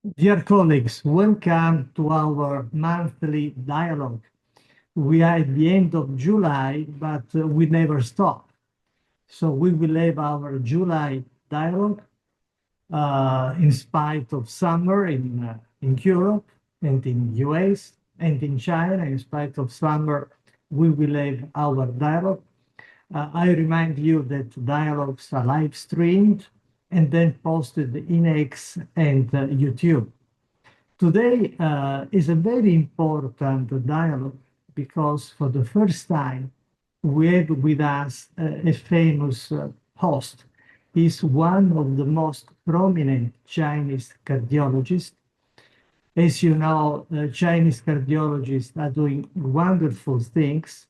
Dear colleagues, welcome to our monthly dialogue. We are at the end of July, but we never stop. So we will have our July dialogue in spite of summer in Europe and in US and in China. In spite of summer, we will have our dialogue. I remind you that dialogues are live streamed and then posted in X and YouTube. Today is a very important dialogue because for the first time we have with us a famous host. He's one of the most prominent Chinese cardiologists. As you know, Chinese cardiologists are doing wonderful things.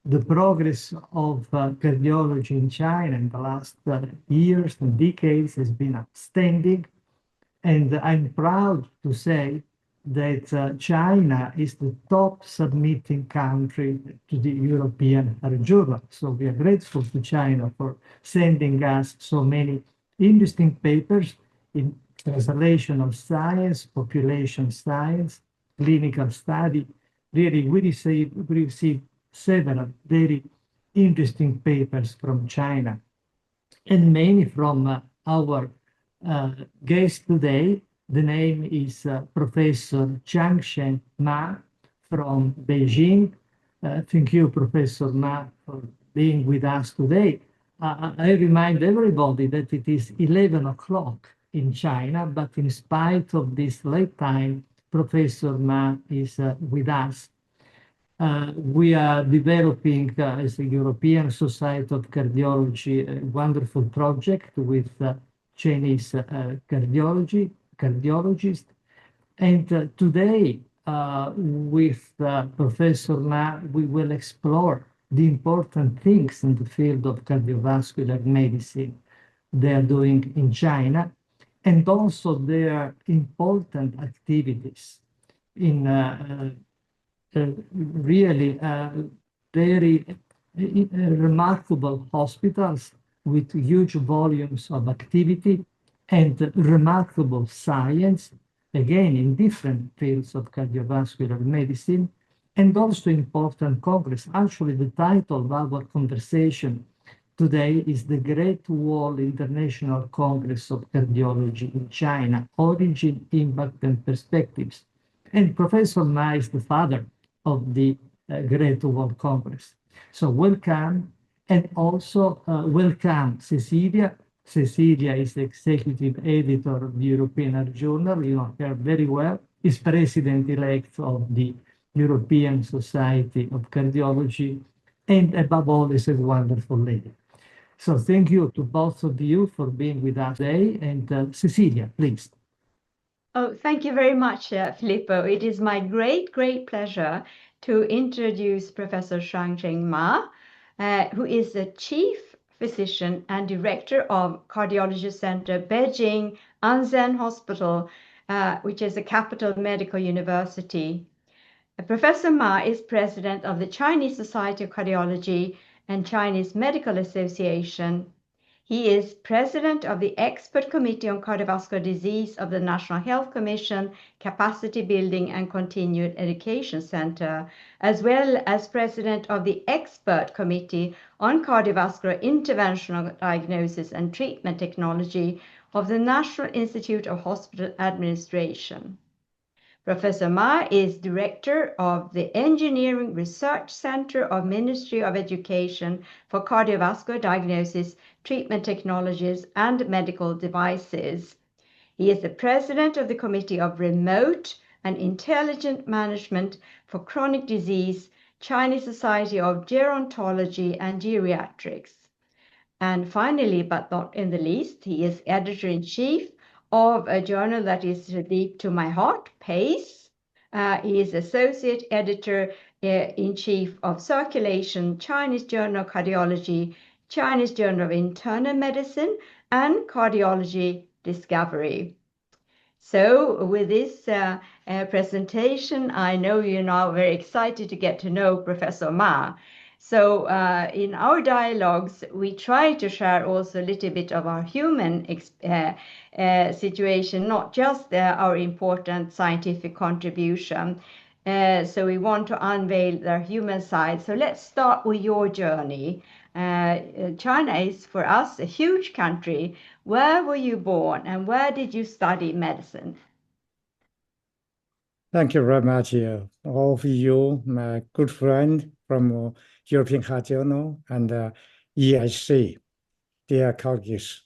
The progress of cardiology in China in the last years and decades has been outstanding. And I'm proud to say that China is the top submitting country to the European Journal. So we are grateful to China for sending us so many interesting papers in translational science, population science, clinical study. Really, we received several very interesting papers from China and many from our guest today. The name is Professor Changsheng Ma from Beijing. Thank you, Professor Ma, for being with us today. I remind everybody that it is 11 o'clock in China, but in spite of this late time, Professor Ma is with us. We are developing, as a European Society of Cardiology, a wonderful project with Chinese cardiologists. And today, with Professor Ma, we will explore the important things in the field of cardiovascular medicine they are doing in China, and also their important activities in really very remarkable hospitals with huge volumes of activity and remarkable science, again, in different fields of cardiovascular medicine, and also important congress. Actually, the title of our conversation today is the Great Wall International Congress of Cardiology in China, Origin, Impact, and Perspectives. And Professor Ma is the father of the Great Wall Congress. So welcome, and also welcome Cecilia. Cecilia is the executive editor of the European Journal. You know her very well. Is president-elect of the European Society of Cardiology, and above all is a wonderful lady. So thank you to both of you for being with us today. And Cecilia, please. Oh, thank you very much, Filippo. It is my great pleasure to introduce Professor Changsheng Ma, who is the Chief Physician and Director of Cardiology Center, Beijing Anzhen Hospital, which is the Capital Medical University. Professor Ma is President of the Chinese Society of Cardiology and Chinese Medical Association. He is President of the Expert Committee on Cardiovascular Disease of the National Health Commission, Capacity Building and Continued Education Center, as well as President of the Expert Committee on Cardiovascular Interventional Diagnosis and Treatment Technology of the National Institute of Hospital Administration. Professor Ma is Director of the Engineering Research Center of Ministry of Education for Cardiovascular Diagnosis, Treatment Technologies, and Medical Devices. He is the President of the Committee of Remote and Intelligent Management for Chronic Disease, Chinese Society of Gerontology and Geriatrics. And finally, but not in the least, he is Editor-in-Chief of a journal that is deep to my heart, PACE. He is Associate Editor-in-Chief of Circulation, Chinese Journal of Cardiology, Chinese Journal of Internal Medicine, and Cardiology Discovery. So with this presentation, I know you're now very excited to get to know Professor Ma. So in our dialogues, we try to share also a little bit of our human situation, not just our important scientific contribution. So we want to unveil their human side. So let's start with your journey. China is for us a huge country. Where were you born and where did you study medicine? Thank you very much, all of you, my good friend from European Heart Journal and EHC, dear colleagues.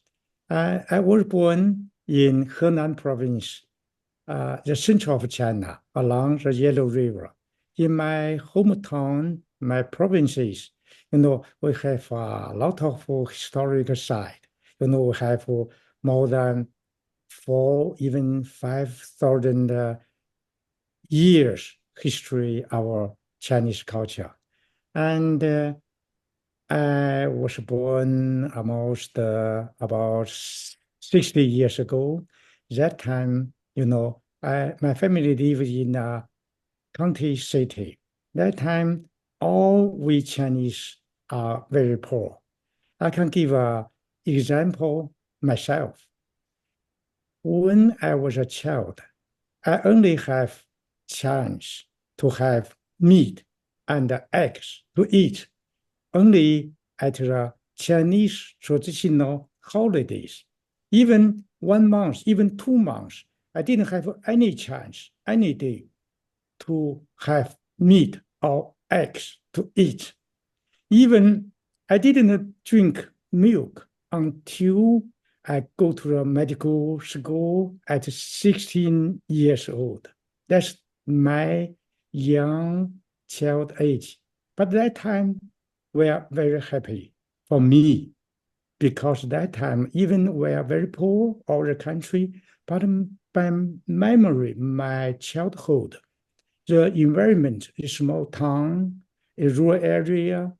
I was born in Henan province, the center of China, along the Yellow River. In my hometown, my provinces, we have a lot of historical sites. We have more than 5,000 years history our Chinese culture. And I was born almost about 60 years ago. That time, my family lived in a county city. That time, all we Chinese are very poor. I can give an example myself. When I was a child, I only have chance to have meat and eggs to eat only at the Chinese traditional holidays. Even 1 month, even 2 months, I didn't have any chance, any day to have meat or eggs to eat. Even I didn't drink milk until I go to the medical school at 16 years old. That's my young child age. But that time, we are very happy for me because that time, even we are very poor, all the country, but by memory, my childhood, the environment, a small town, a rural area,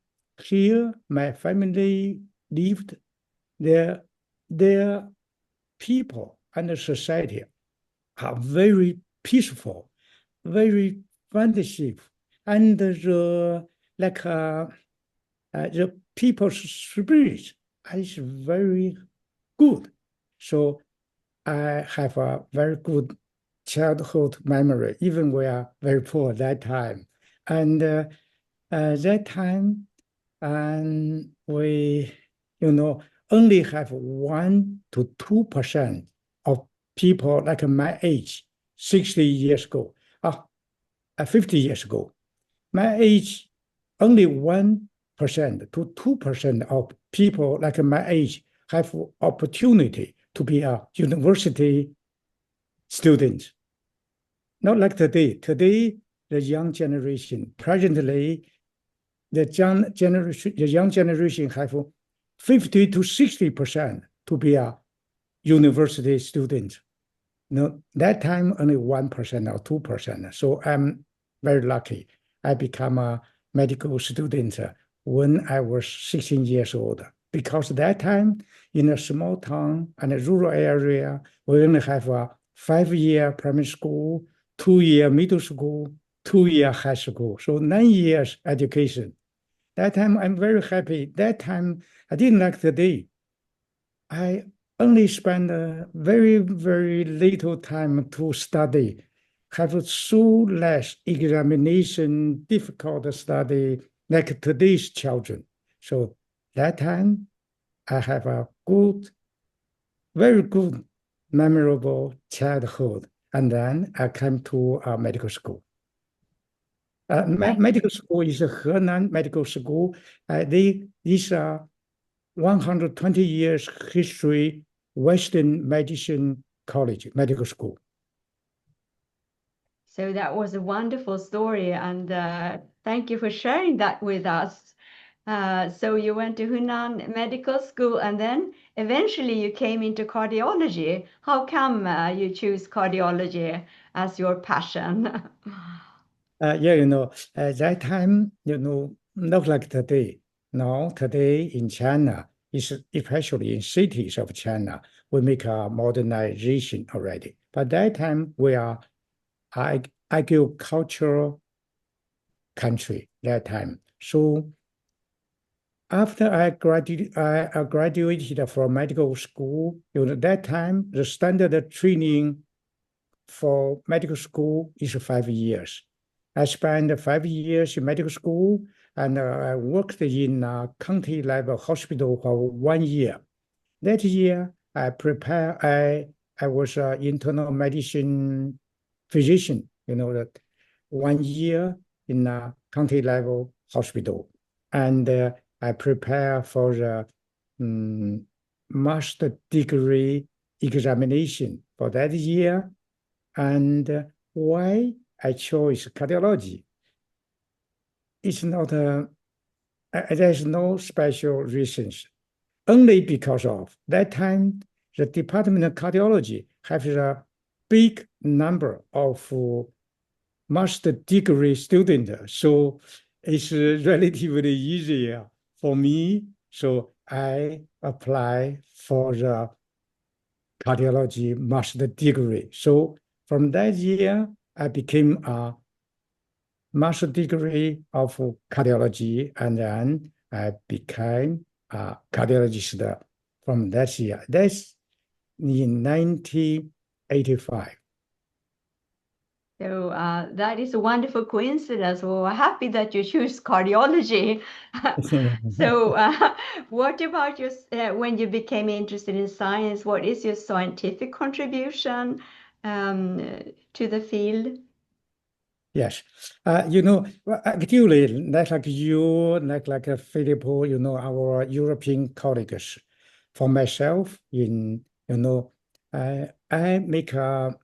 here my family lived, their people and the society are very peaceful, very friendship, and the people's spirit is very good. So I have a very good childhood memory, even we are very poor that time. And that time, and we, only have 1 to 2% of people like my age, 60 years ago, 50 years ago. My age, only 1% to 2% of people like my age have opportunity to be a university student. Not like today. Today, the young generation, presently, the young generation have 50 to 60% to be a university student. That time only 1% or 2%. So I'm very lucky. I become a medical student when I was 16 years old. Because that time in a small town and a rural area, we only have a 5-year primary school, 2-year middle school, 2-year high school. So 9 years education. That time I'm very happy. That time I didn't like the day. I only spend very, very little time to study, have so less examination, difficult study like today's children. So that time I have a good, very good, memorable childhood. And then I came to medical school. Medical school is a Henan Medical School. These are 120 years history Western medicine college, medical school. So that was a wonderful story, and thank you for sharing that with us. So you went to Hunan Medical School, and then eventually you came into cardiology. How come you choose cardiology as your passion? That time, not like today. Now, today in China, especially in cities of China, we make a modernization already. But that time, we are agricultural country that time. So after I graduated from medical school, that time the standard training for medical school is 5 years. I spent 5 years in medical school, and I worked in a county level hospital for 1 year. That year, I was an internal medicine physician, that 1 year in a county level hospital. And I prepare for the master degree examination for that year. And why I chose cardiology? It's not there's no special reasons. Only because of that time, the Department of Cardiology has a big number of master degree students. So it's relatively easier for me. So I apply for the cardiology master degree. So from that year, I became a master degree of cardiology, and then I became a cardiologist from that year. That's in 1985. So that is a wonderful coincidence. We're happy that you choose cardiology. So what about your, when you became interested in science, what is your scientific contribution to the field? Yes. Actually, like you, like Filippo, our European colleagues. For myself, I make a,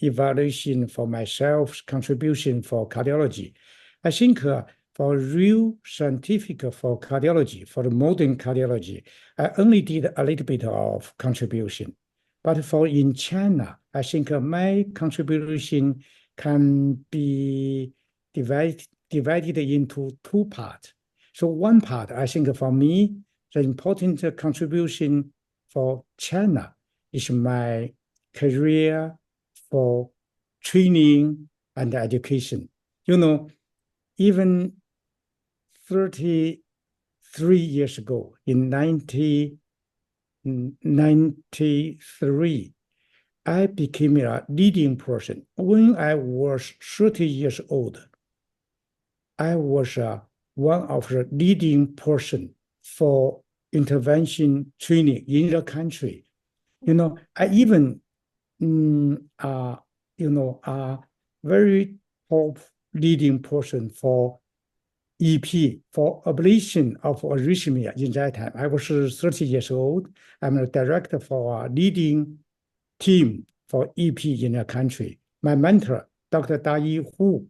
evaluation for myself, contribution for cardiology. I think for real scientific for cardiology, for the modern cardiology, I only did a little bit of contribution. But for in China, I think my contribution can be divided into two parts. So one part, I think for me, the important contribution for China is my career for training and education. Even 33 years ago, in 1993, I became a leading person. When I was 30 years old, I was one of the leading person for intervention training in the country. I even a very top leading person for EP, for ablation of arrhythmia in that time. I was 30 years old. I'm a director for a leading team for EP in the country. My mentor, Dr. Da-Yi Hu,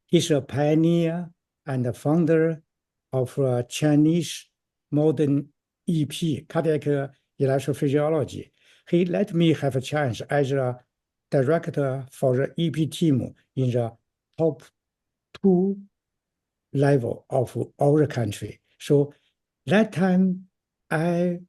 he's a pioneer and the founder of Chinese modern EP, cardiac electrophysiology. He let me have a chance as a director for the EP team in the top 2 level of our country. So that time, I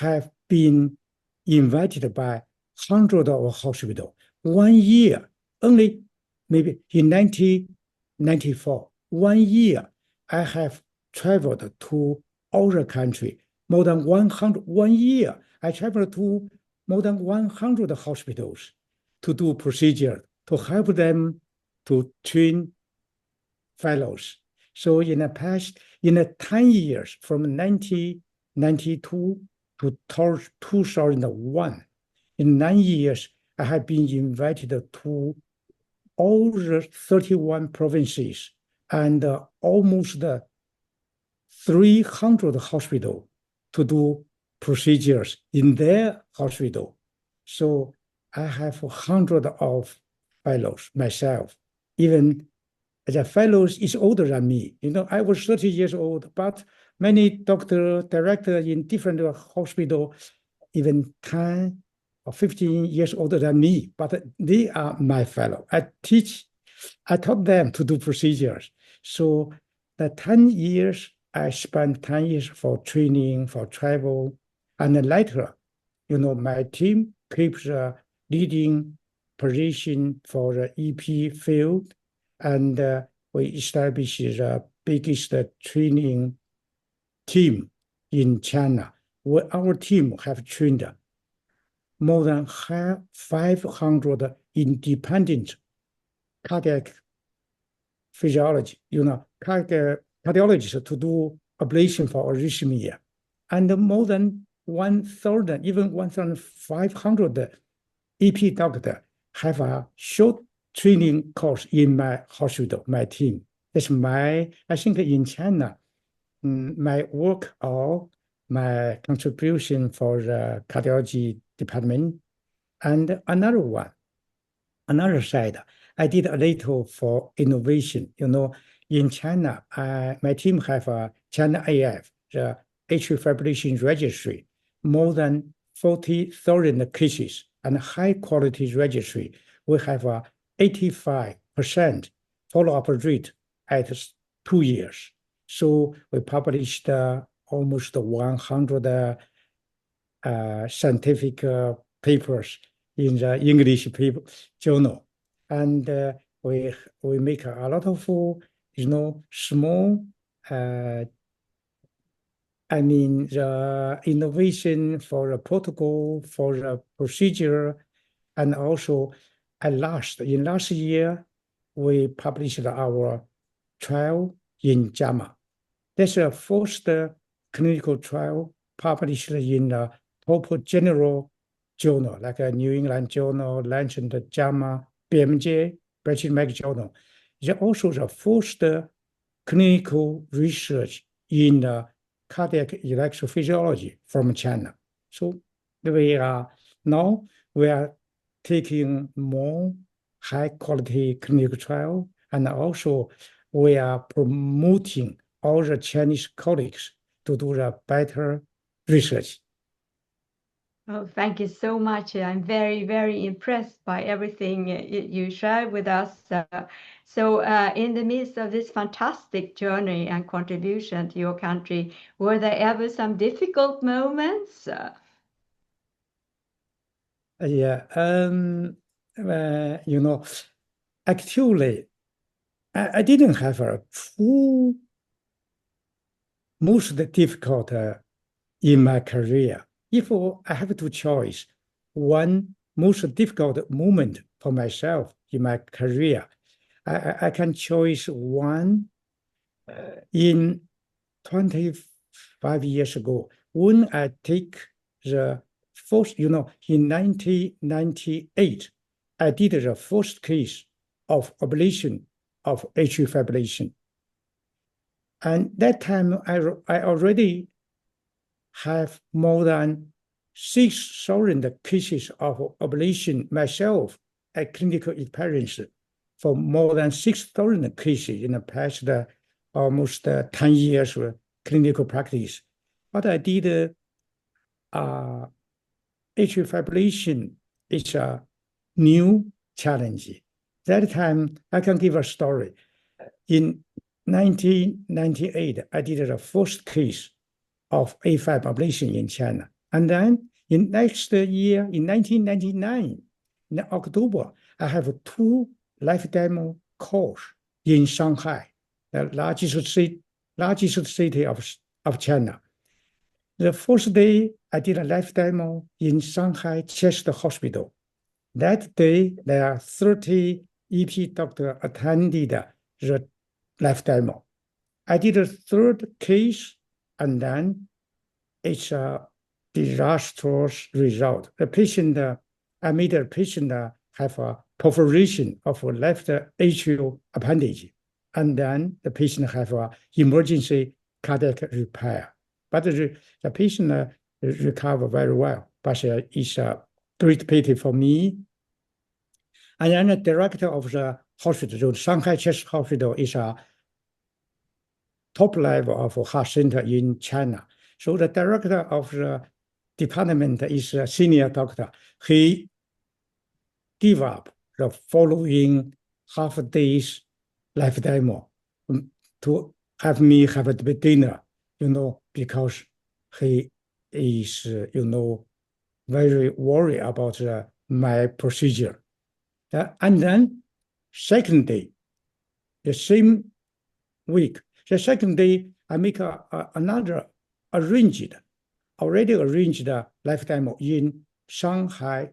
have been invited by hundreds of hospitals. 1 year, only maybe in 1994, 1 year, I have traveled to our country, more than 100, 1 year, I traveled to more than 100 hospitals to do procedure, to help them to train fellows. So in the 10 years, from 1992 to 2001, in 9 years, I have been invited to all the 31 provinces and almost 300 hospitals to do procedures in their hospital. So I have 100 of fellows myself. Even the fellows is older than me. I was 30 years old, but many doctor, director in different hospital, even 10 or 15 years older than me, but they are my fellow. I taught them to do procedures. So the 10 years, I spent 10 years for training, for travel, and then later, my team keeps a leading position for the EP field, and we established the biggest training team in China. Our team have trained more than 500 independent cardiac physiology, cardiologists to do ablation for arrhythmia, and more than 1,000, even 1,500 EP doctors have a short training course in my hospital, my team. That's I think in China, my work or my contribution for the cardiology department. And another side, I did a little for innovation. In China, my team have a China AF, the atrial fibrillation registry, more than 40,000 cases and high quality registry. We have a 85% follow-up rate at 2 years. So we published almost 100 scientific papers in the English journal, and we make a lot of small. The innovation for the protocol, for the procedure, and also in last year we published our trial in JAMA. That's the first clinical trial published in the top general journal, like a New England Journal, Lancet, JAMA, BMJ, British Medical Journal. It's also the first clinical research in cardiac electrophysiology from China. So we are taking more high quality clinical trial, and also we are promoting all the Chinese colleagues to do the better research. Oh, thank you so much. I'm very, very impressed by everything you shared with us. In the midst of this fantastic journey and contribution to your country, were there ever some difficult moments? Actually, I didn't have a true most difficult in my career. If I have to choose one most difficult moment for myself in my career, I can choose one in 25 years ago when I take the first, in 1998, I did the first case of ablation of atrial fibrillation. And that time I already have more than 6,000 cases of ablation myself at clinical experience for more than 6,000 cases in the past almost 10 years of clinical practice. But I did atrial fibrillation is a new challenge. That time I can give a story. In 1998, I did the first case of A5 ablation in China. And then in next year, in 1999, in October, I have 2 live demo calls in Shanghai, the largest city of China. The first day, I did a live demo in Shanghai Chest Hospital. That day, there are 30 EP doctors attended the live demo. I did a third case, and then it's a disastrous result. I made a patient have a perforation of left atrial appendage, and then the patient have a emergency cardiac repair. But the patient recovered very well, but it's a great pity for me. And then the director of the hospital, the Shanghai Chest Hospital, is a top level of heart center in China. So the director of the department is a senior doctor. He gave up the following half days live demo to have me have a dinner, because he is, very worried about my procedure. And then second day, the same week. The second day, I make another already arranged life demo in Shanghai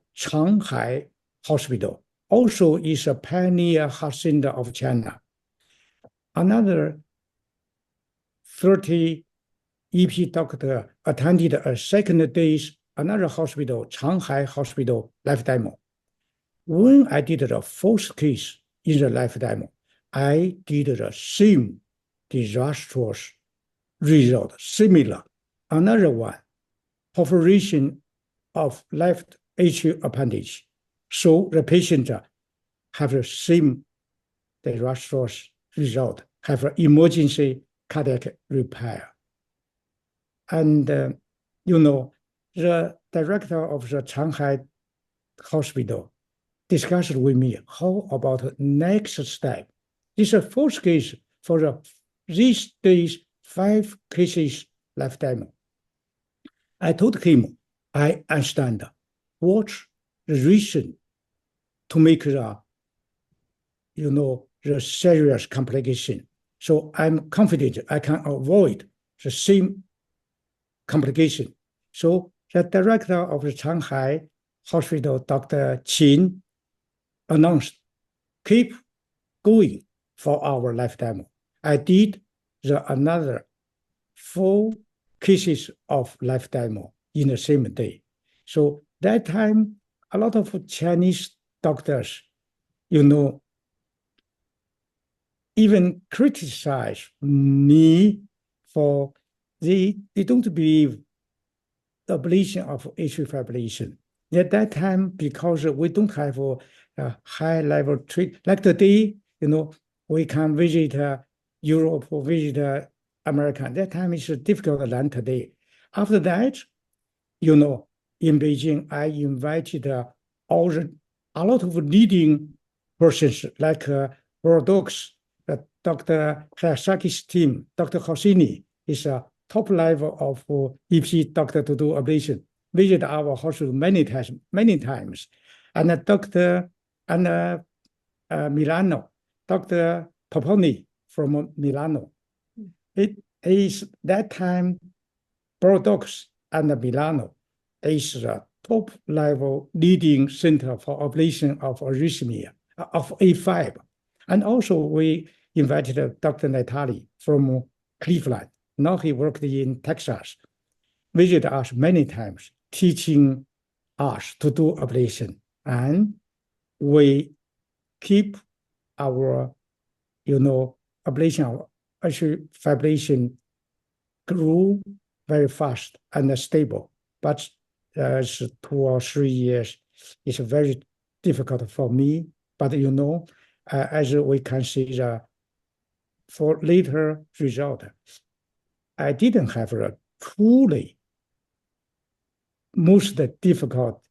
Hospital. Also is a pioneer heart center of China. Another 30 EP doctor attended a second day's another hospital, Shanghai Hospital life demo. When I did the fourth case in the life demo, I did the same disastrous result, similar. Another one, perforation of left atrial appendage. So the patient have the same disastrous result, have an emergency cardiac repair. And, the director of the Shanghai Hospital discussed with me, how about the next step? This is a fourth case for these days, 5 cases life demo. I told him, I understand what's the reason to make the serious complication. So I'm confident I can avoid the same complication. So the director of the Shanghai Hospital, Dr. Qin, announced, keep going for our life demo. I did another 4 cases of life demo in the same day. So that time, a lot of Chinese doctors, even criticize me for they don't believe the ablation of atrial fibrillation. At that time, because we don't have a high-level treatment, like today, we can visit Europe or visit America. At that time, it's difficult than today. After that, in Beijing, I invited a lot of leading persons like Bordeaux, Dr. Hayasaki's team, Dr. Hosseini is a top level of EP doctor to do ablation. Visit our hospital many times. And Dr. Milano, Dr. Poponi from Milano. It is that time, Bordeaux and Milano is the top level leading center for ablation of arrhythmia, of A5. And also we invited Dr. Natali from Cleveland. Now he worked in Texas, visited us many times, teaching us to do ablation. And we keep our, ablation, actually fibrillation grew very fast and stable. But 2 or 3 years is very difficult for me. But as we can see for later result, I didn't have a truly most difficult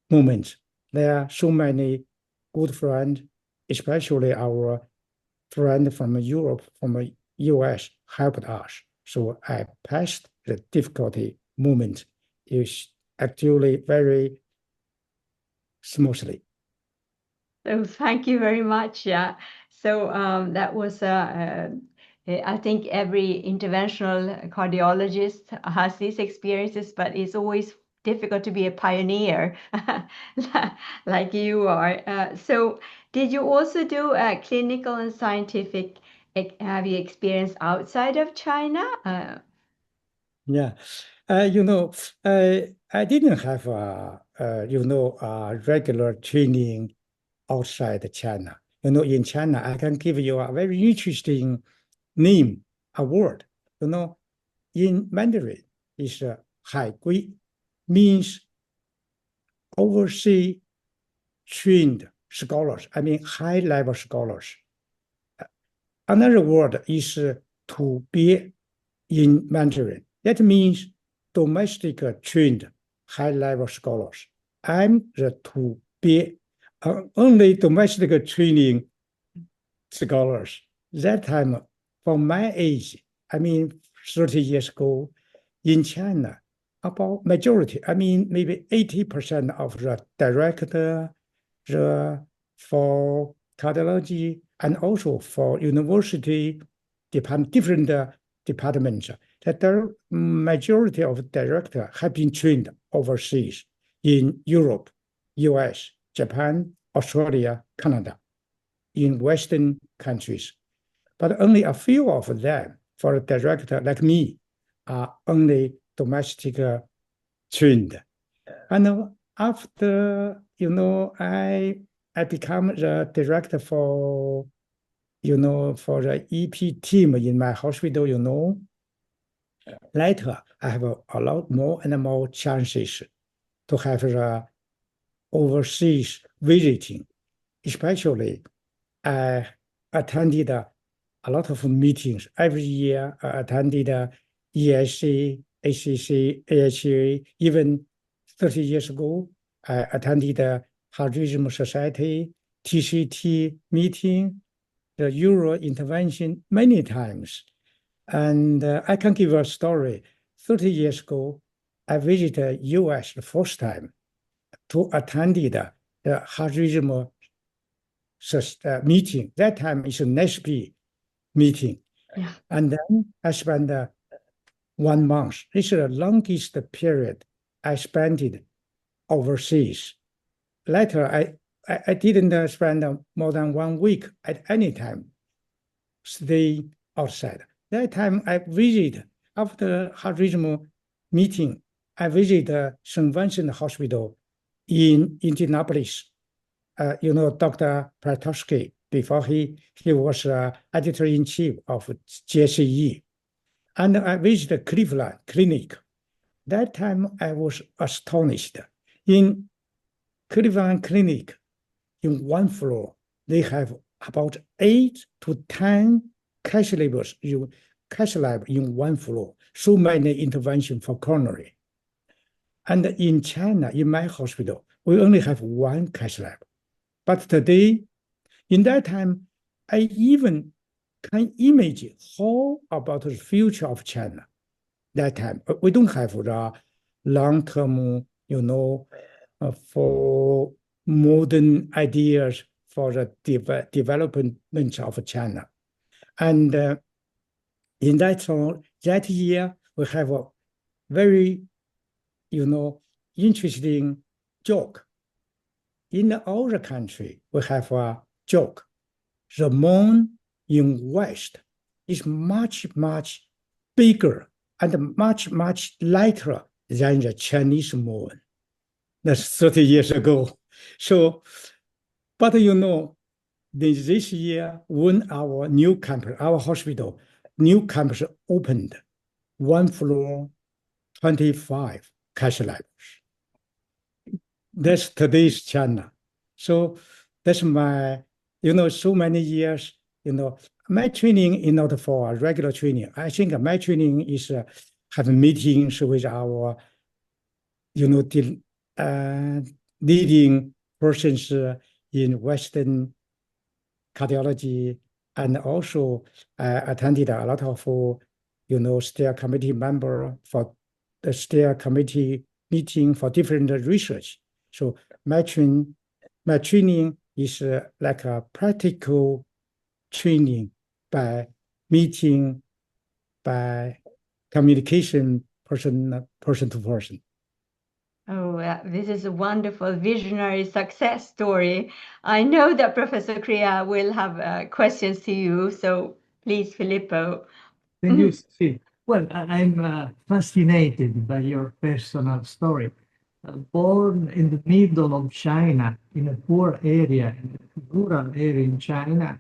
moments. There are so many good friends, especially our friend from Europe, from the US, helped us. So I passed the difficulty moment. Is actually very smoothly. So thank you very much. Yeah. So that was I think every interventional cardiologist has these experiences, but it's always difficult to be a pioneer like you are. So did you also do clinical and scientific, have you experienced outside of China? Yeah, I didn't have regular training outside China. In China, I can give you a very interesting name, a word. In Mandarin is 海归, means overseas trained scholars. I mean, high-level scholars. Another word is 土鳖 in Mandarin. That means domestic trained high-level scholars. I'm the 土鳖, only domestic training scholars. That time, for my age, 30 years ago, in China, about majority, maybe 80% of the director for cardiology and also for university different departments, that the majority of directors have been trained overseas in Europe, US, Japan, Australia, Canada, in Western countries. But only a few of them, for a director like me, are only domestic trained. And after, I become the director for, for the EP team in my hospital, later I have a lot more and more chances to have the overseas visiting. Especially, I attended a lot of meetings every year. I attended EHJ, ACC, EHJ. Even 30 years ago, I attended the Heart Rhythm Society, TCT meeting, the Euro intervention many times. And I can give a story. 30 years ago, I visited US the first time to attend the Heart Rhythm meeting. That time is a NASP meeting. Yeah. And then I spent 1 month. This is the longest period I spent it overseas. Later, I didn't spend more than 1 week at any time, stay outside. That time I visited, after heart rhythm meeting, I visited St. Vincent Hospital in Indianapolis. Dr. Pratoshky, before he was editor-in-chief of JCE. And I visited Cleveland Clinic. That time I was astonished. In Cleveland Clinic, in one floor, they have about 8 to 10 cath lab in one floor. So many interventions for coronary. And in China, in my hospital, we only have 1 cath lab. But today, in that time, I even can imagine how about the future of China. That time, we don't have the long-term, for modern ideas for the development of China. And in that year, we have a very, interesting joke. In our country, we have a joke. The moon in West is much, much bigger and much, much lighter than the Chinese moon. That's 30 years ago. So, but this year, when our new campus, our hospital, new campus opened, 1 floor, 25 cath labs. That's today's China. So that's my, so many years, my training is not for regular training. I think my training is having meetings with our, leading persons in Western cardiology, and also attended a lot of, steer committee member for the steer committee meeting for different research. So my training is like a practical training by meeting, by communication, person to person. Oh, this is a wonderful visionary success story. I know that Professor Crea will have questions to you, so please, Filippo. Thank you, Cecilia. Well, I'm fascinated by your personal story. Born in the middle of China, in a poor area, in a rural area in China,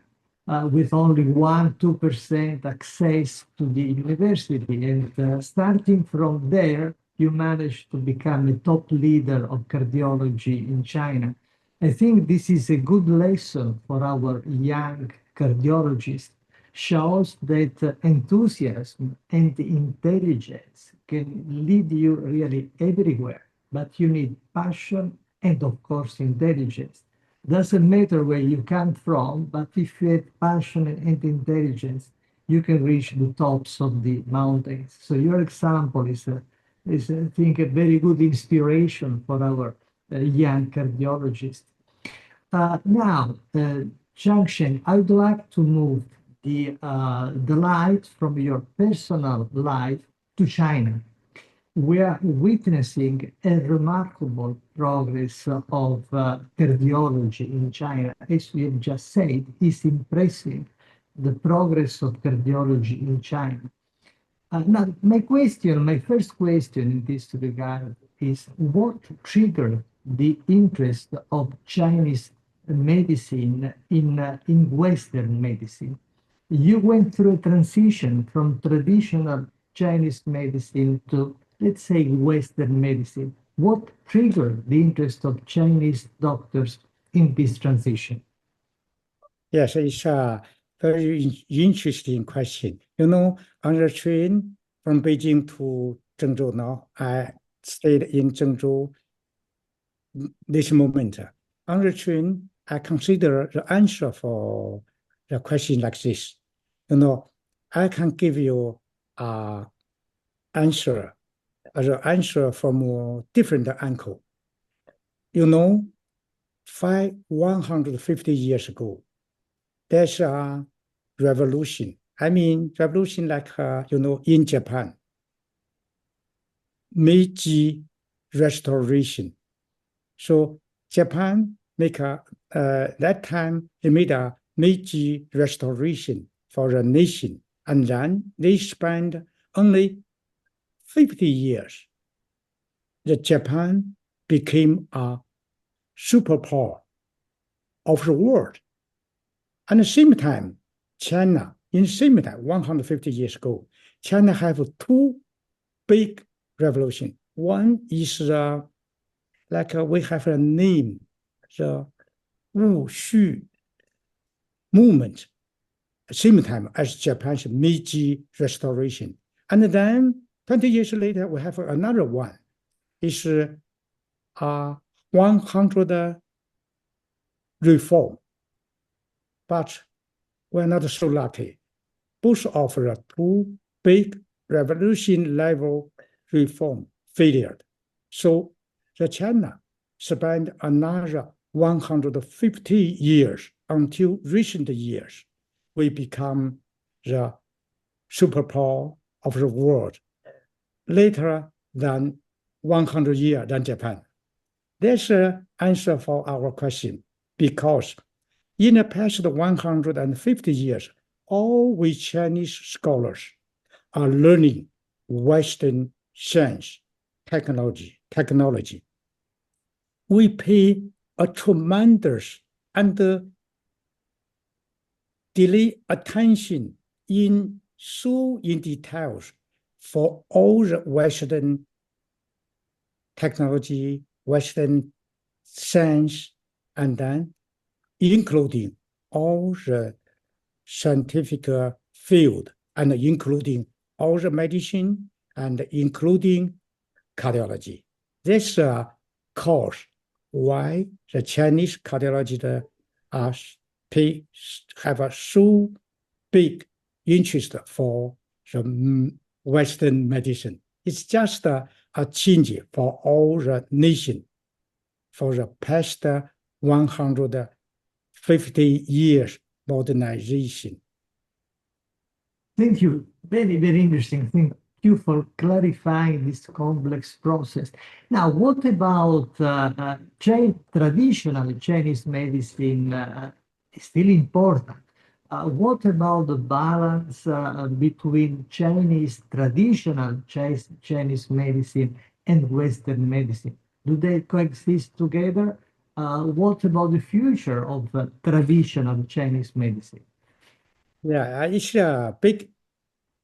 with only 1-2% access to the university. And starting from there, you managed to become a top leader of cardiology in China. I think this is a good lesson for our young cardiologists. Shows that enthusiasm and intelligence can lead you really everywhere, but you need passion and, of course, intelligence. Doesn't matter where you come from, but if you have passion and intelligence, you can reach the tops of the mountains. So your example is I think, a very good inspiration for our young cardiologists. Now, Changsheng, I'd like to move the light from your personal life to China. We are witnessing a remarkable progress of cardiology in China. As we have just said, it's impressive, the progress of cardiology in China. Now, my first question in this regard is what triggered the interest of Chinese medicine in Western medicine? You went through a transition from traditional Chinese medicine to, let's say, Western medicine. What triggered the interest of Chinese doctors in this transition? Yes, it's a very interesting question. You know, on the train from Beijing to Zhengzhou now, I stayed in Zhengzhou this moment. On the train, I consider the answer for the question like this. You know, I can give you an answer, the answer from a different angle. You know, 150 years ago, there's a revolution. I mean, revolution like, in Japan, Meiji Restoration. So Japan that time they made a Meiji Restoration for the nation. And then they spent only 50 years. The Japan became a superpower of the world. At the same time, China, in the same time, 150 years ago, China have two big revolutions. One is we have a name, the Wushu movement, at the same time as Japan's Meiji Restoration. And then 20 years later, we have another one. It's 100 reform. But we're not so lucky. Both of the two big revolution-level reform failed. So the China spent another 150 years until recent years. We become the superpower of the world later than 100 years than Japan. There's an answer for our question because in the past 150 years, all we Chinese scholars are learning Western science, technology. We pay a tremendous and delay attention in details for all the Western technology, Western science, and then including all the scientific field and including all the medicine and including cardiology. This cause why the Chinese cardiologists have a so big interest for the Western medicine. It's just a change for all the nation for the past 150 years modernization. Thank you. Very, very interesting. Thank you for clarifying this complex process. Now, what about traditional Chinese medicine is still important? What about the balance between traditional Chinese medicine and Western medicine? Do they coexist together? What about the future of traditional Chinese medicine? Yeah, it's a big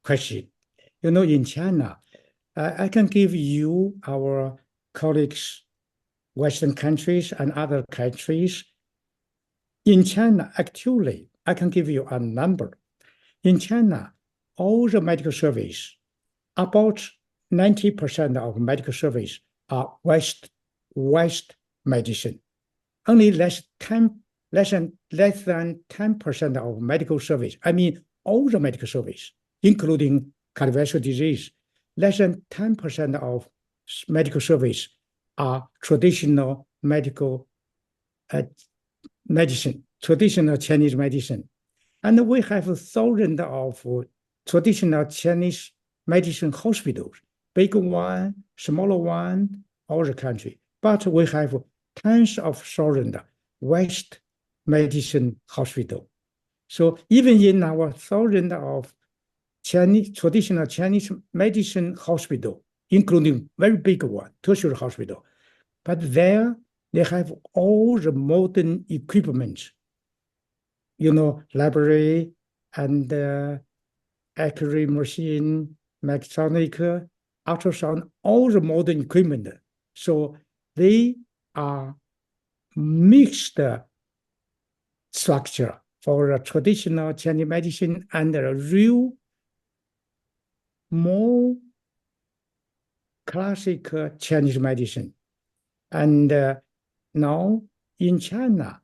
question. You know, in China, I can give you our colleagues, Western countries and other countries. In China, actually, I can give you a number. In China, all the medical service, about 90% of medical service are West medicine. Only less than 10% of medical service. I mean, all the medical service, including cardiovascular disease, less than 10% of medical service are traditional medical medicine, traditional Chinese medicine. And we have thousands of traditional Chinese medicine hospitals, big one, smaller one, all the country. But we have tens of thousands West medicine hospital. So even in our thousands of traditional Chinese medicine hospital, including very big one, tertiary hospital, but there they have all the modern equipment, library and X-ray machine, mechatronic, ultrasound, all the modern equipment. So they are mixed structure for a traditional Chinese medicine and a real, more classic Chinese medicine. And now in China,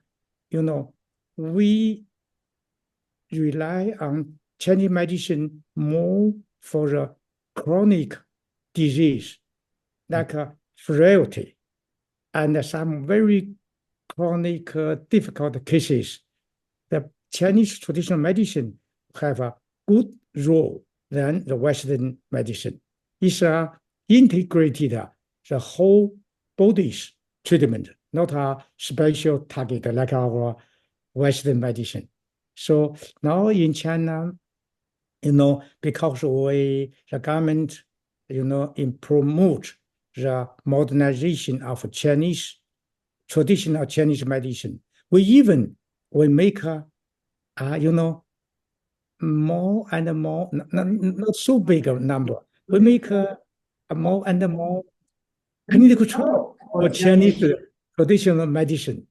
we rely on Chinese medicine more for a chronic disease, like frailty, and some very chronic, difficult cases. The Chinese traditional medicine have a good role than the Western medicine. It's integrated the whole body's treatment, not a special target like our Western medicine. So now in China, because the government, promote the modernization of traditional Chinese medicine, we make more and more, not so big a number. We make more and more clinical trial for Chinese traditional medicine.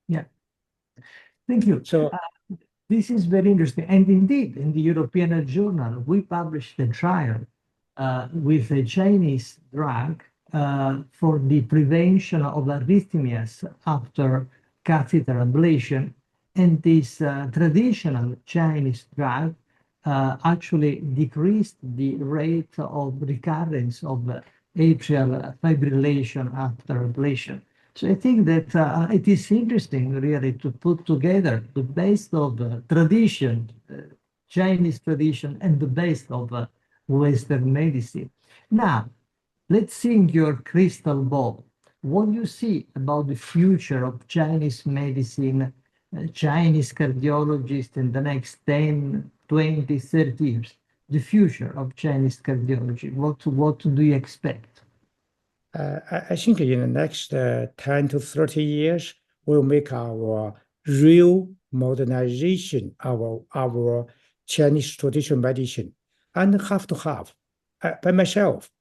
Yeah. Thank you. So this is very interesting. And indeed, in the European Journal, we published a trial with a Chinese drug for the prevention of arrhythmias after catheter ablation. And this traditional Chinese drug actually decreased the rate of recurrence of atrial fibrillation after ablation. So I think that it is interesting really to put together the best of tradition, Chinese tradition, and the best of Western medicine. Now, let's see in your crystal ball. What do you see about the future of Chinese medicine, Chinese cardiologists in the next 10, 20, 30 years? The future of Chinese cardiology, what do you expect? I think in the next 10 to 30 years, we'll make our real modernization of our Chinese traditional medicine, and have to have. By myself,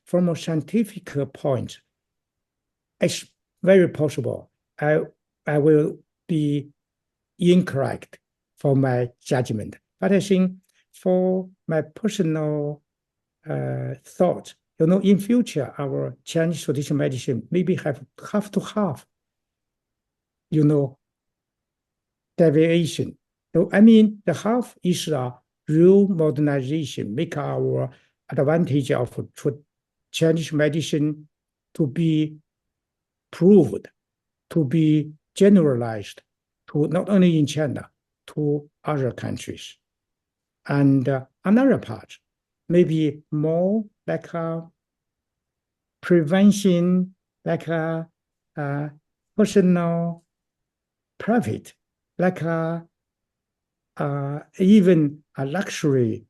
from a scientific point, it's very possible I will be incorrect for my judgment. But I think for my personal thought, in future, our Chinese traditional medicine maybe have to have, deviation. So, I mean, the half is a real modernization, make our advantage of Chinese medicine to be proved, to be generalized to not only in China, to other countries. And another part, maybe more like prevention, like personal, private, like even a luxury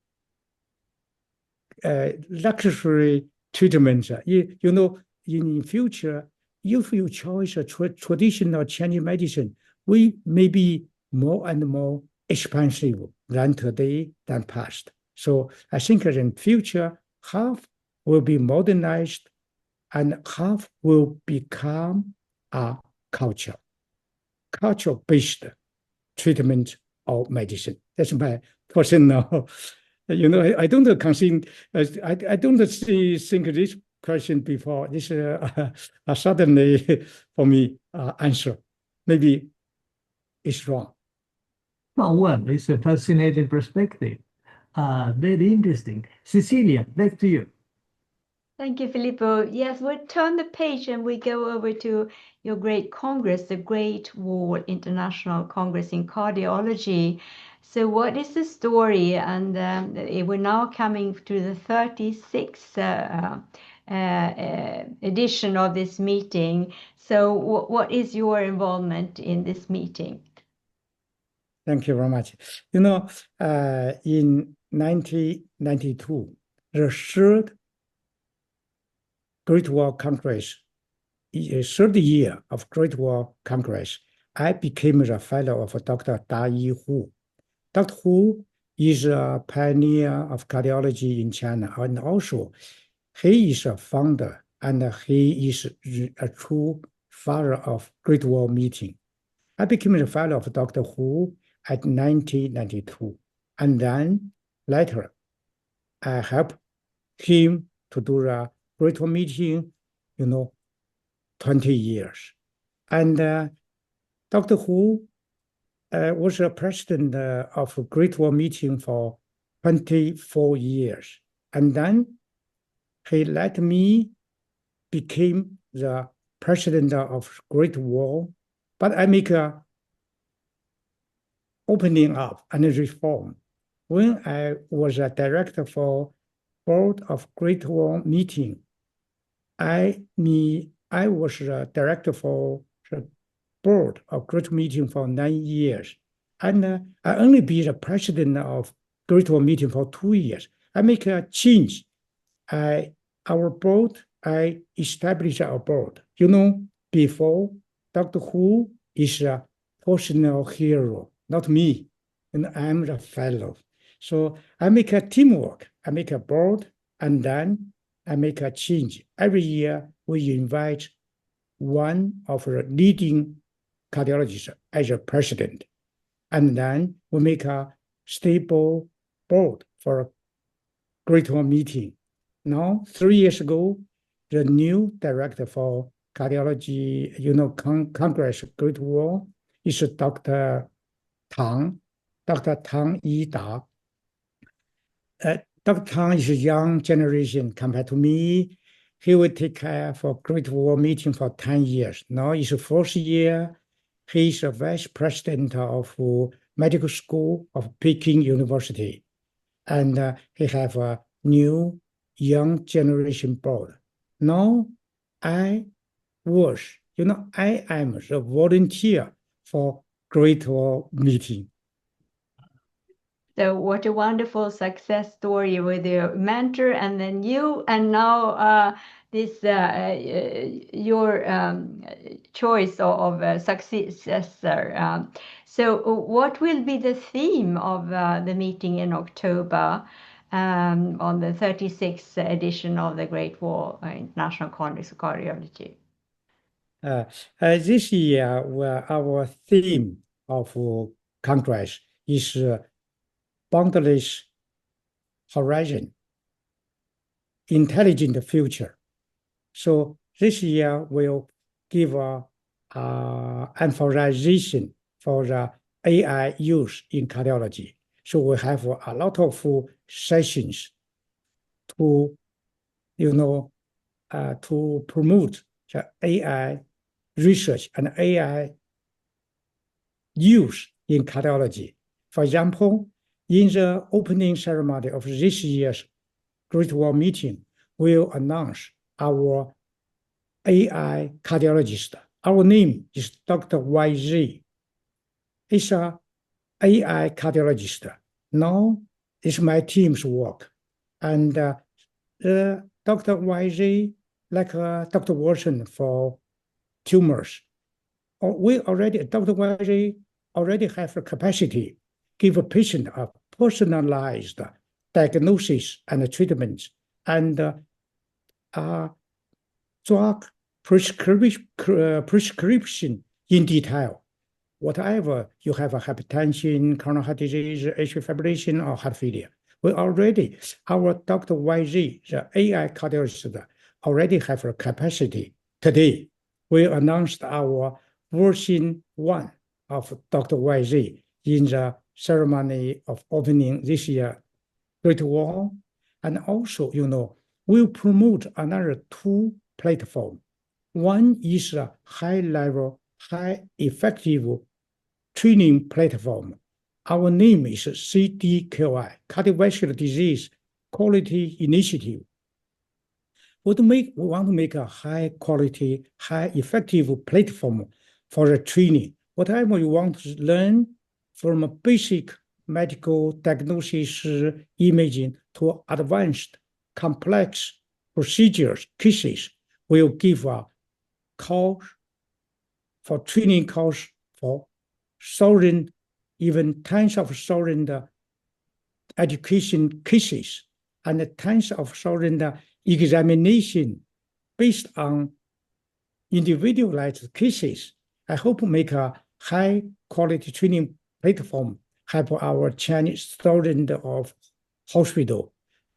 treatment. In future, if you choose a traditional Chinese medicine, we may be more and more expensive than today, than past. So I think in future, half will be modernized and half will become a culture-based treatment of medicine. That's my personal, I don't think this question before. This suddenly for me answer. Maybe it's wrong. Oh, well, it's a fascinating perspective. Very interesting. Cecilia, back to you. Thank you, Filippo. Yes, we'll turn the page and we go over to your great congress, the Great Wall International Congress in Cardiology. So what is the story? And we're now coming to the 36th edition of this meeting. So what is your involvement in this meeting? Thank you very much. In 1992, the third Great Wall Congress, third year of Great Wall Congress, I became the fellow of Dr. Da-Yi Hu. Dr. Hu is a pioneer of cardiology in China, and also he is a founder and he is a true father of Great Wall meeting. I became the fellow of Dr. Hu at 1992, and then later I helped him to do the Great Wall meeting, 20 years. And Dr. Hu was a president of Great Wall meeting for 24 years. And then he let me become the president of Great Wall, but I make a opening up and reform. When I was a director for board of Great Wall meeting, I was the director for the board of Great Wall meeting for 9 years. And I only be the president of Great Wall meeting for 2 years. I make a change. Our board, I established our board. Before Dr. Hu is a personal hero, not me, and I'm the fellow. So I make a teamwork. I make a board, and then I make a change. Every year, we invite one of the leading cardiologists as a president. And then we make a stable board for a Great Wall meeting. Now, 3 years ago, the new director for cardiology, Congress Great Wall is Dr. Tang Yi-Da. Dr. Tang is a young generation compared to me. He will take care for Great Wall meeting for 10 years. Now it's the 4th year. He is a vice president of medical school of Peking University. And he have a new young generation board. Now I am the volunteer for Great Wall meeting. So what a wonderful success story with your mentor and then you, and now this your choice of a successor. So what will be the theme of the meeting in October on the 36th edition of the Great Wall International Congress of Cardiology? This year, our theme of Congress is boundless horizon, intelligent future. So this year will give emphasization for the AI use in cardiology. So we have a lot of sessions to, to promote the AI research and AI use in cardiology. For example, in the opening ceremony of this year's Great Wall meeting, we'll announce our AI cardiologist. Our name is Dr. YZ. He's an AI cardiologist. Now it's my team's work. And Dr. YZ, like Dr. Watson for tumors, Dr. YZ already have the capacity give a patient a personalized diagnosis and treatment and drug prescription in detail. Whatever you have a hypertension, coronary heart disease, atrial fibrillation, or heart failure. Our Dr. YZ, the AI cardiologist, already have a capacity. Today, we announced our version 1 of Dr. YZ in the ceremony of opening this year Great Wall. And also, we'll promote another two platforms. One is a high-level, high-effective training platform. Our name is CDQI, Cardiovascular Disease Quality Initiative. We want to make a high-quality, high-effective platform for the training. Whatever you want to learn from a basic medical diagnosis imaging to advanced complex procedures, cases, we'll give a course for training course for thousands, even tens of thousands education cases and tens of thousands examination based on individualized cases. I hope to make a high quality training platform help our Chinese thousands of hospitals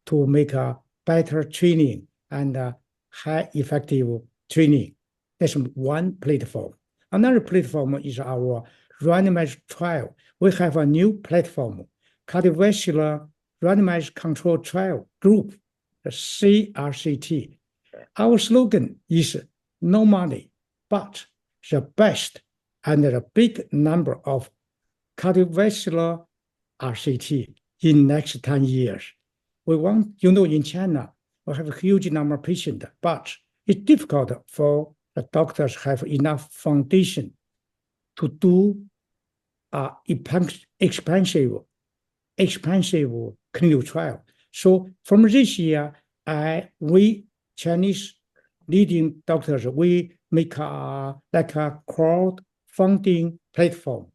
to make a better training and high effective training. That's one platform. Another platform is our randomized trial. We have a new platform, cardiovascular randomized control trial group, the CRCT. Our slogan is no money, but the best and the big number of cardiovascular RCT in next 10 years. We want, in China, we have a huge number of patients, but it's difficult for the doctors have enough foundation to do expensive clinical trial. So from this year, we Chinese leading doctors, we make like a crowdfunding platform,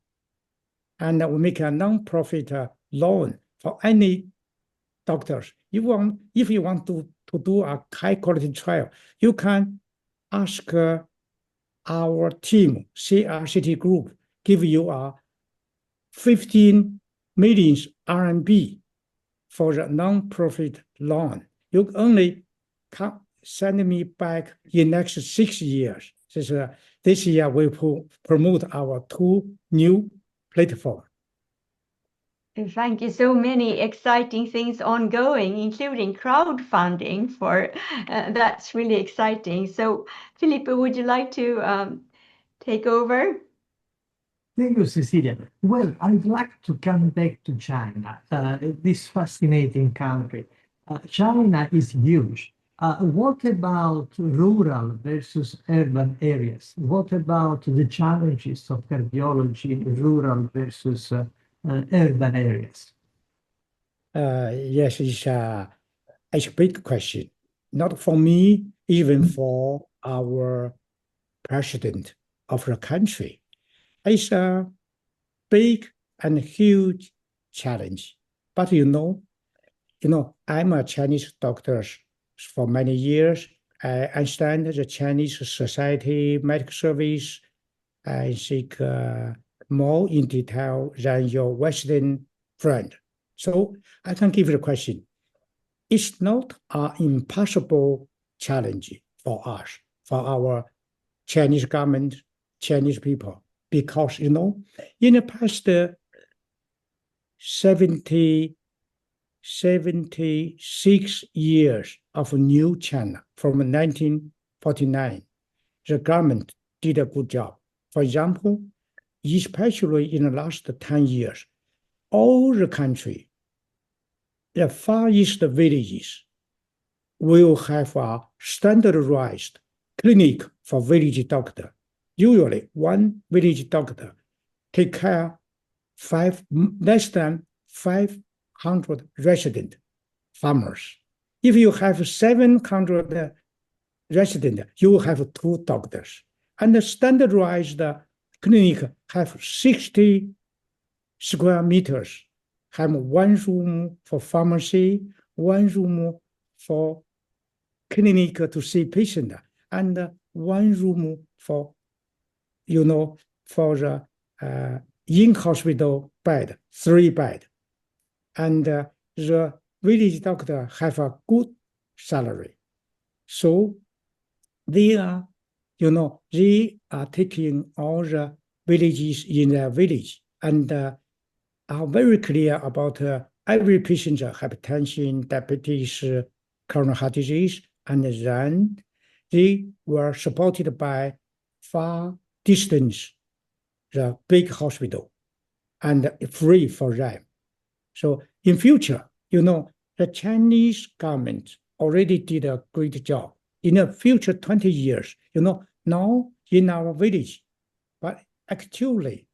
and we make a non-profit loan for any doctors. If you want to do a high quality trial, you can ask our team, CRCT group, give you a 15 million RMB for the non-profit loan. You only send me back in next 6 years. This year we promote our two new platforms. Thank you. So many exciting things ongoing, including crowdfunding for that's really exciting. So, Filippo, would you like to take over? Thank you, Cecilia. Well, I'd like to come back to China, this fascinating country. China is huge. What about rural versus urban areas? What about the challenges of cardiology in rural versus urban areas? Yes, it's a big question. Not for me, even for our president of the country. It's a big and huge challenge. But I'm a Chinese doctor for many years. I understand the Chinese society, medical service. I think more in detail than your Western friend. So I can give you a question. It's not an impossible challenge for us, for our Chinese government, Chinese people, because, in the past 76 years of new China, from 1949, the government did a good job. For example, especially in the last 10 years, all the country, the Far East villages will have a standardized clinic for village doctor. Usually, one village doctor take care less than 500 resident farmers. If you have 700 residents, you will have 2 doctors. And the standardized clinic have 60 square meters, have 1 room for pharmacy, 1 room for clinic to see patient, and 1 room for, for the in-hospital bed, 3 bed. And the village doctor have a good salary. So they are, they are taking all the villages in their village and are very clear about every patient, hypertension, diabetes, coronary heart disease, and then they were supported by far distance, the big hospital, and free for them. So in future, the Chinese government already did a great job. In the future 20 years, now in our village, but actually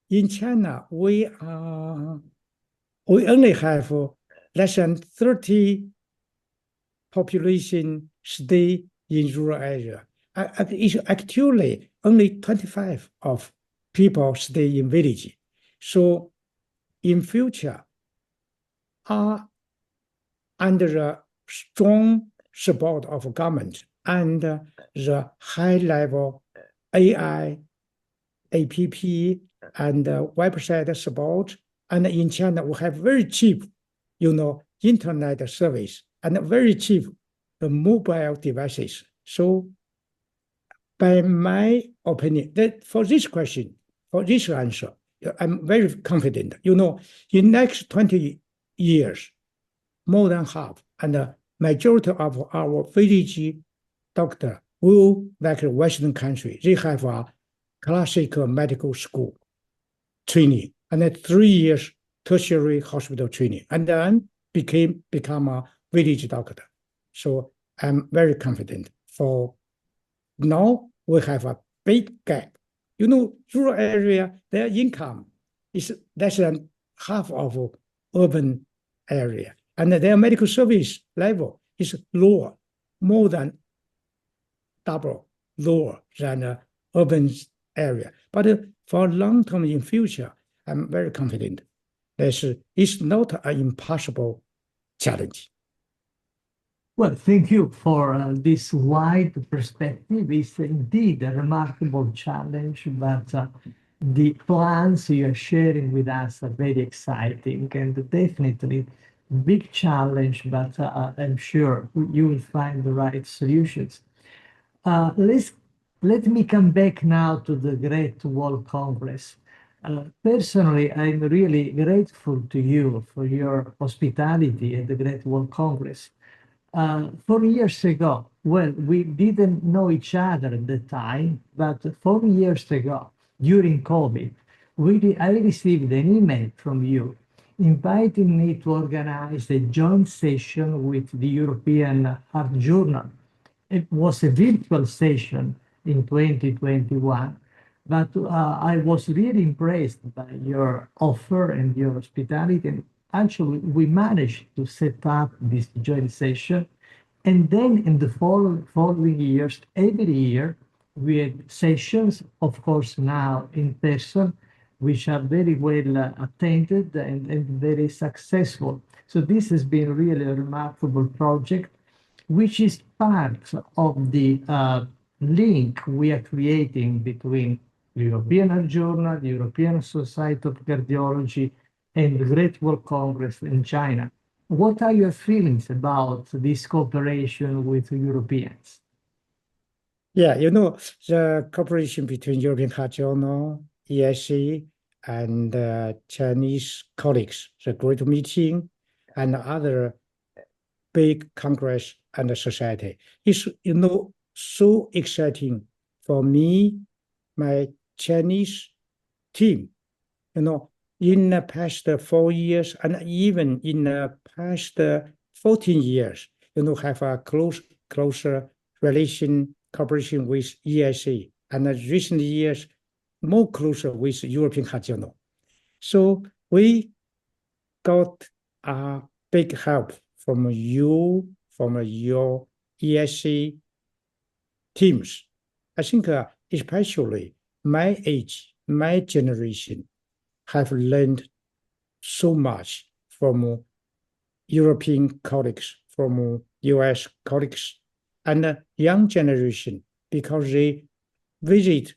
in China, we only have less than 30 population stay in rural area. Actually, only 25 of people stay in village. So in future, under the strong support of government and the high-level AI, APP, and website support, and in China, we have very cheap, internet service and very cheap mobile devices. So by my opinion, that for this question, for this answer, I'm very confident. In next 20 years, more than half, and the majority of our village doctor will, like the Western country, they have a classical medical school training, and then 3 years tertiary hospital training, and then become a village doctor. So I'm very confident. For now, we have a big gap. Rural area, their income is less than half of urban area, and their medical service level is lower, more than double lower than urban area. But for long term in future, I'm very confident that it's not an impossible challenge. Well, thank you for this wide perspective. It's indeed a remarkable challenge, but the plans you are sharing with us are very exciting and definitely big challenge, but I'm sure you will find the right solutions. Let me come back now to the Great Wall Congress. Personally, I'm really grateful to you for your hospitality at the Great Wall Congress. 4 years ago, well, we didn't know each other at the time, but 4 years ago, during COVID, I received an email from you inviting me to organize a joint session with the European Heart Journal. It was a virtual session in 2021, but I was really impressed by your offer and your hospitality. And actually, we managed to set up this joint session. And then in the following years, every year, we had sessions, of course, now in person, which are very well attended and very successful. So this has been really a remarkable project, which is part of the link we are creating between the European Heart Journal, the European Society of Cardiology, and the Great Wall Congress in China. What are your feelings about this cooperation with Europeans? Yeah, the cooperation between European Heart Journal, EHJ, and Chinese colleagues, the Great Meeting, and other big Congress and society is, so exciting for me, my Chinese team, in the past 4 years and even in the past 14 years, have a closer cooperation with ESA, and recent years more closer with European Heart Journal. So we got a big help from you, from your ESA teams. I think especially my age, my generation, have learned so much from European colleagues, from US colleagues, and the young generation, because they visit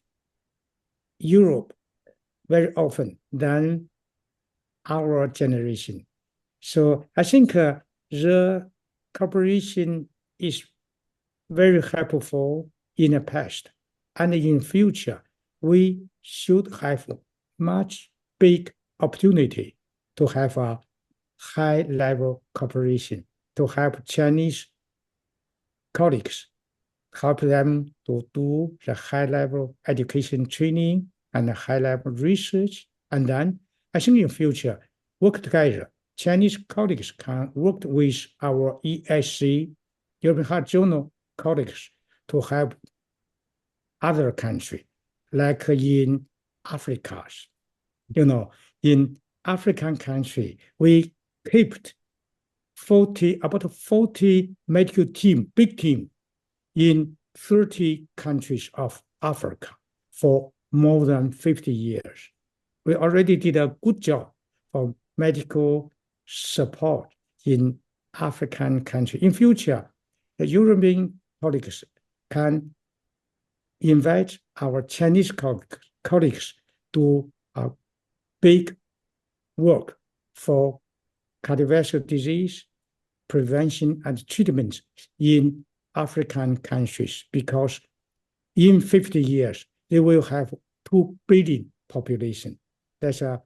Europe very often than our generation. So I think the cooperation is very helpful in the past, and in future, we should have much big opportunity to have a high-level cooperation to help Chinese colleagues, help them to do the high-level education training and high-level research. And then I think in future, work together. Chinese colleagues can work with our EHJ, European Heart Journal colleagues to help other countries, like in Africa. In African country, we kept about 40 medical team, big team, in 30 countries of Africa for more than 50 years. We already did a good job for medical support in African countries. In future, the European colleagues can invite our Chinese colleagues to a big work for cardiovascular disease prevention and treatment in African countries, because in 50 years, they will have 2 billion population. That's a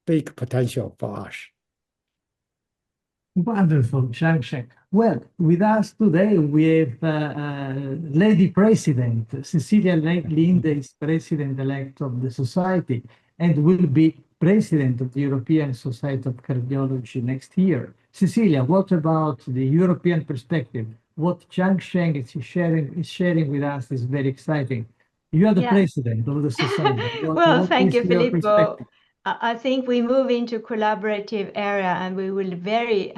big potential for us. Wonderful, Changsheng. Well, with us today, we have Lady President. Cecilia Linde is President-elect of the Society and will be President of the European Society of Cardiology next year. Cecilia, what about the European perspective? What Changsheng is sharing with us is very exciting. You are the president of the society. Well, thank you, Filippo. I think we move into collaborative area, and we will very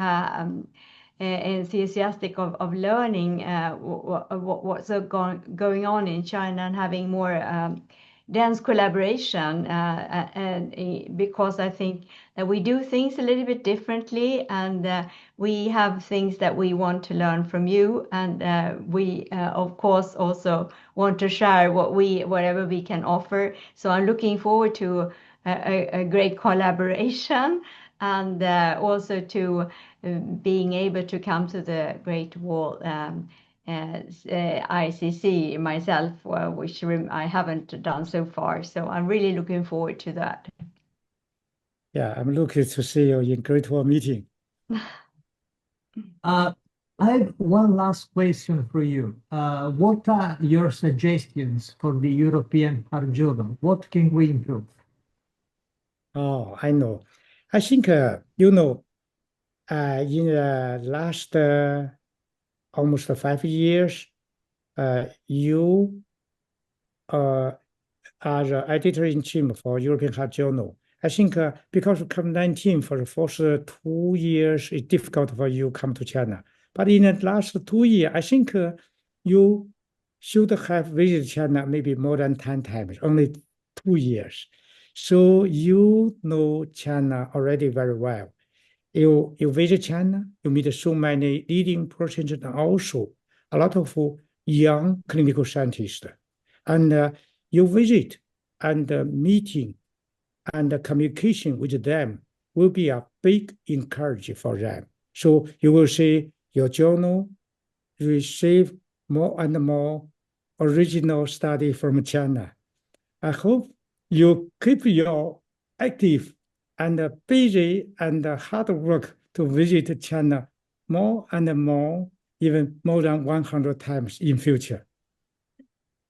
enthusiastic of learning what's going on in China and having more dense collaboration, and because I think that we do things a little bit differently, and we have things that we want to learn from you, and we of course also want to share whatever we can offer. So I'm looking forward to a great collaboration, and also to being able to come to the Great Wall ICC myself, which I haven't done so far. So I'm really looking forward to that. Yeah, I'm looking to see you in Great Wall meeting. I have one last question for you. What are your suggestions for the European Heart Journal? What can we improve? Oh, I know. I think, in the last almost 5 years, you are the editor-in-chief for European Heart Journal. I think because of COVID-19, for the first 2 years, it's difficult for you to come to China. But in the last 2 years, I think you should have visited China maybe more than 10 times, only 2 years. So you know China already very well. You visit China, you meet so many leading persons and also a lot of young clinical scientists. And you visit and meeting and communication with them will be a big encouragement for them. So you will see your journal receive more and more original study from China. I hope you keep your active and busy and hard work to visit China more and more, even more than 100 times in future.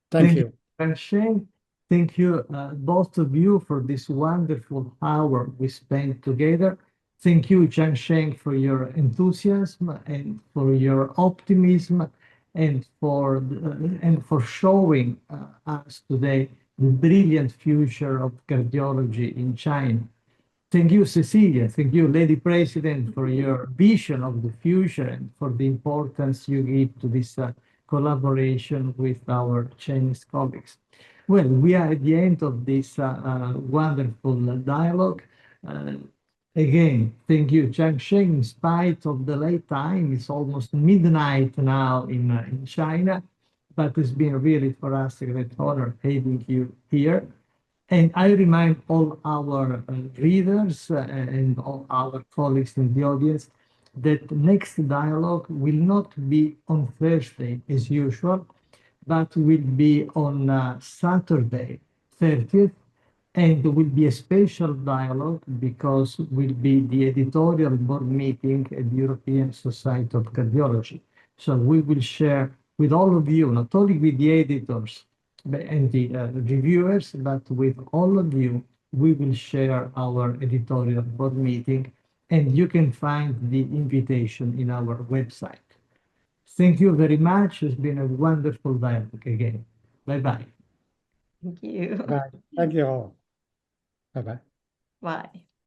Thank you. Changsheng, thank you, both of you, for this wonderful hour we spent together. Thank you, Changsheng, for your enthusiasm and for your optimism, and for showing us today the brilliant future of cardiology in China. Thank you, Cecilia. Thank you, Lady President, for your vision of the future and for the importance you give to this collaboration with our Chinese colleagues. Well, we are at the end of this wonderful dialogue. Again, thank you, Changsheng. In spite of the late time, it's almost midnight now in China, but it's been really for us a great honor having you here. And I remind all our readers and all our colleagues in the audience that the next dialogue will not be on Thursday as usual, but will be on Saturday, 30th, and will be a special dialogue because will be the editorial board meeting at the European Society of Cardiology. So we will share with all of you, not only with the editors and the reviewers, but with all of you. We will share our editorial board meeting, and you can find the invitation in our website. Thank you very much. It's been a wonderful dialogue again. Bye-bye. Thank you. Bye. Thank you all. Bye-bye. Bye.